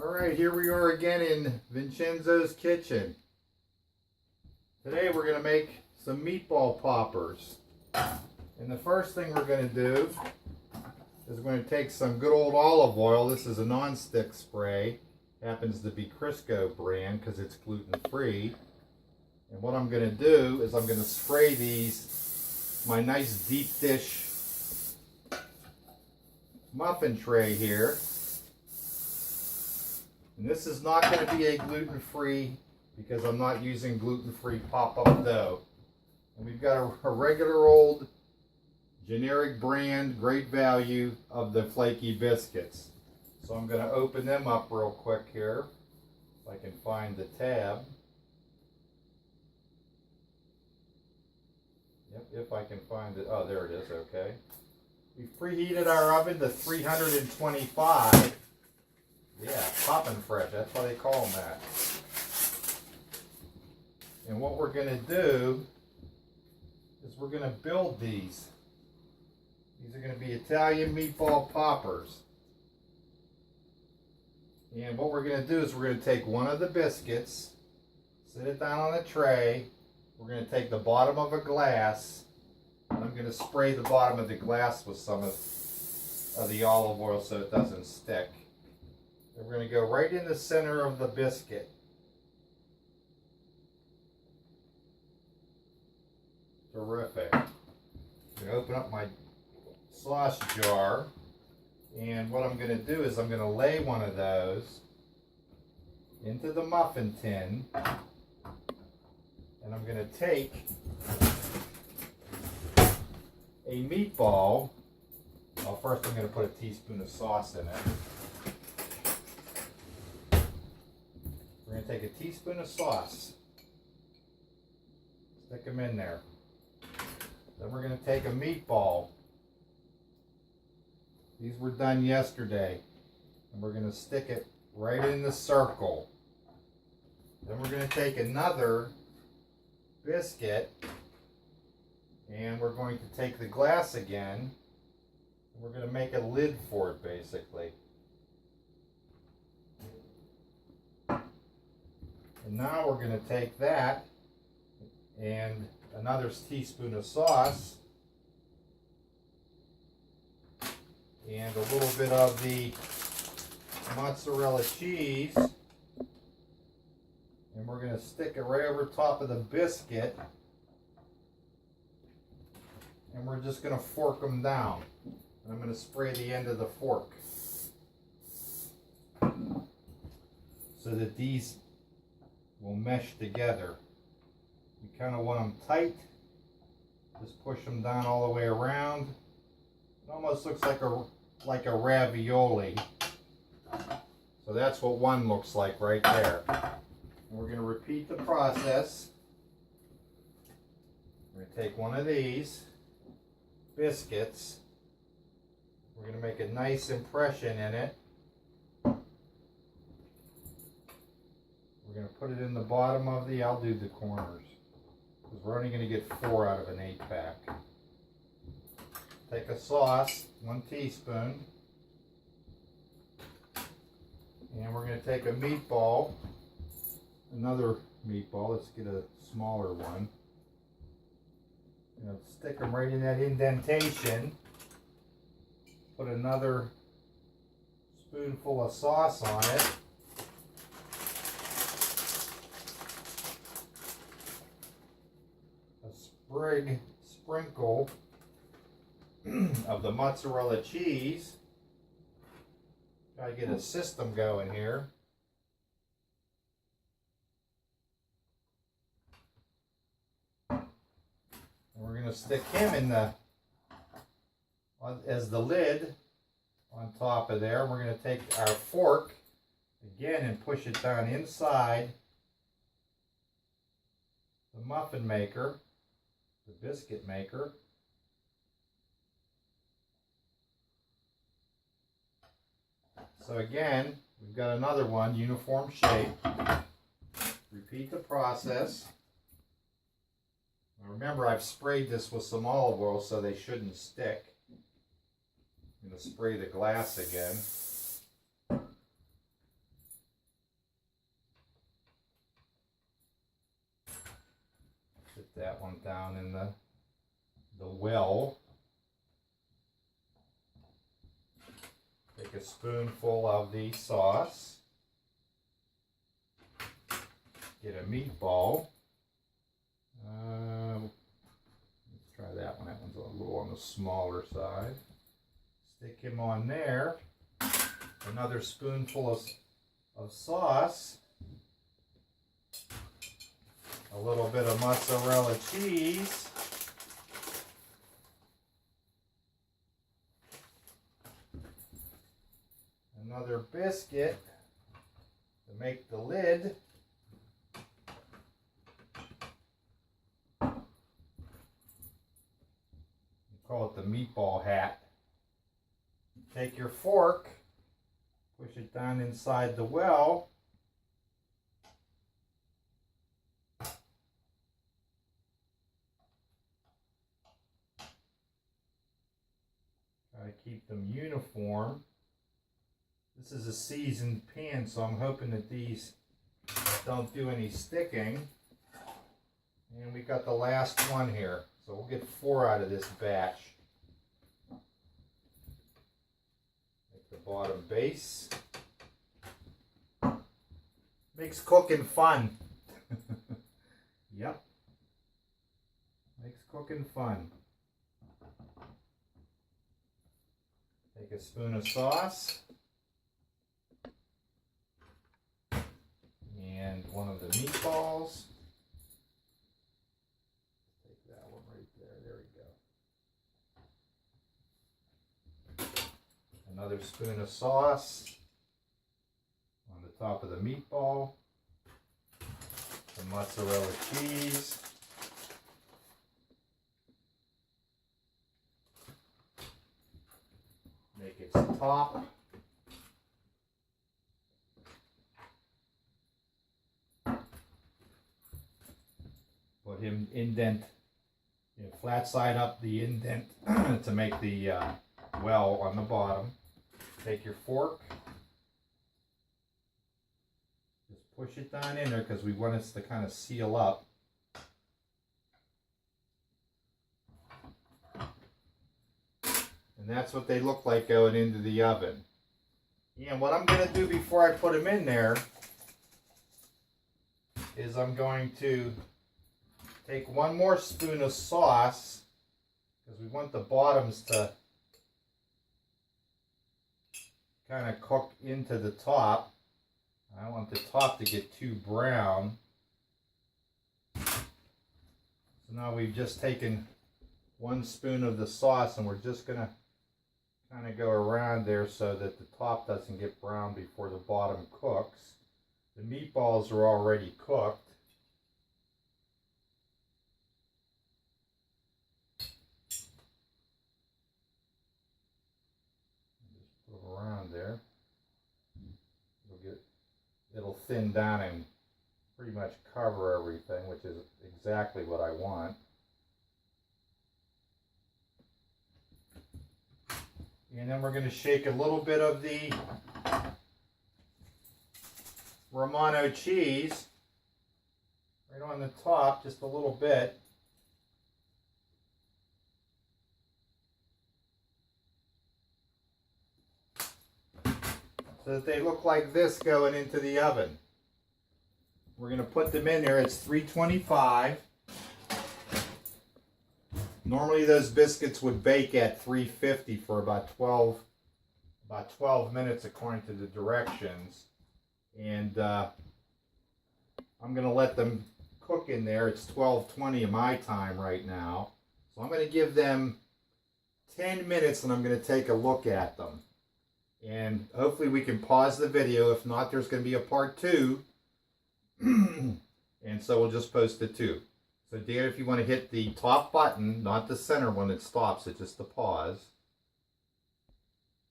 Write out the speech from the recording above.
Alright, here we are again in Vincenzo's kitchen. Today we're going to make some meatball poppers. And the first thing we're going to do is we're going to take some good old olive oil. This is a non-stick spray. Happens to be Crisco brand because it's gluten-free. And what I'm going to do is I'm going to spray these, my nice deep dish muffin tray here. And this is not going to be a gluten-free because I'm not using gluten-free pop-up dough. And we've got a regular old generic brand, great value of the flaky biscuits. So I'm going to open them up real quick here, if I can find the tab. Yep, if I can find it. Oh, there it is, okay. We've preheated our oven to 325. Yeah, poppin' fresh, that's why they call them that. And what we're going to do is we're going to build these. These are going to be Italian meatball poppers. And what we're going to do is we're going to take one of the biscuits, sit it down on a tray. We're going to take the bottom of a glass, and I'm going to spray the bottom of the glass with some of the olive oil so it doesn't stick. And we're going to go right in the center of the biscuit. Terrific. I'm going to open up my sauce jar, and what I'm going to do is I'm going to lay one of those into the muffin tin, and I'm going to take a meatball. Well, first I'm going to put a teaspoon of sauce in it. We're going to take a teaspoon of sauce, stick them in there. Then we're going to take a meatball. These were done yesterday. And we're going to stick it right in the circle. Then we're going to take another biscuit, and we're going to take the glass again, and we're going to make a lid for it basically. And now we're going to take that and another teaspoon of sauce and a little bit of the mozzarella cheese, and we're going to stick it right over top of the biscuit, and we're just going to fork them down. And I'm going to spray the end of the fork so that these will mesh together. You kind of want them tight. Just push them down all the way around. It almost looks like a ravioli. So that's what one looks like right there. And we're going to repeat the process. We're going to take one of these biscuits. We're going to make a nice impression in it. We're going to put it in the bottom of the, I'll do the corners, because we're only going to get 4 out of an 8-pack. Take a sauce, 1 teaspoon, and we're going to take a meatball, another meatball, let's get a smaller one. Stick them right in that indentation, put another spoonful of sauce on it. Sprinkle of the mozzarella cheese. Try to get a system going here. And we're going to stick him in the as the lid on top of there. We're going to take our fork again and push it down inside the muffin maker, the biscuit maker. So again, we've got another one, uniform shape. Repeat the process. Now remember, I've sprayed this with some olive oil so they shouldn't stick. I'm going to spray the glass again. that one down in the well. Take a spoonful of the sauce. Get a meatball. Let's try that one. That one's a little on the smaller side. Stick him on there. Another spoonful of sauce. A little bit of mozzarella cheese. Another biscuit to make the lid. Call it the meatball hat. Take your fork, push it down inside the well. Try to keep them uniform. This is a seasoned pan, so I'm hoping that these don't do any sticking. And we got the last one here. So we'll get 4 out of this batch. Make the bottom base. Makes cooking fun. Yep. Makes cooking fun. Take a spoon of sauce. And one of the meatballs. Another spoon of sauce on the top of the meatball, some mozzarella cheese, make its top, put him indent, flat side up the indent to make the well on the bottom. Take your fork, just push it down in there because we want it to kind of seal up. And that's what they look like going into the oven. And what I'm going to do before I put them in there is I'm going to take one more spoon of sauce because we want the bottoms to kind of cook into the top. I don't want the top to get too brown. So now we've just taken 1 spoon of the sauce and we're just going to kind of go around there so that the top doesn't get brown before the bottom cooks. The meatballs are already cooked. Around there, it'll thin down and pretty much cover everything, which is exactly what I want. And then we're going to shake a little bit of the Romano cheese right on the top, just a little bit. So that they look like this going into the oven. We're going to put them in there. It's 325. Normally those biscuits would bake at 350 for about 12 minutes according to the directions. And I'm going to let them cook in there. It's 12:20 of my time right now. So I'm going to give them 10 minutes and I'm going to take a look at them. And hopefully we can pause the video. If not, there's going to be a part 2. And so we'll just post it too. So Dan, if you want to hit the top button, not the center one that stops it, just the pause.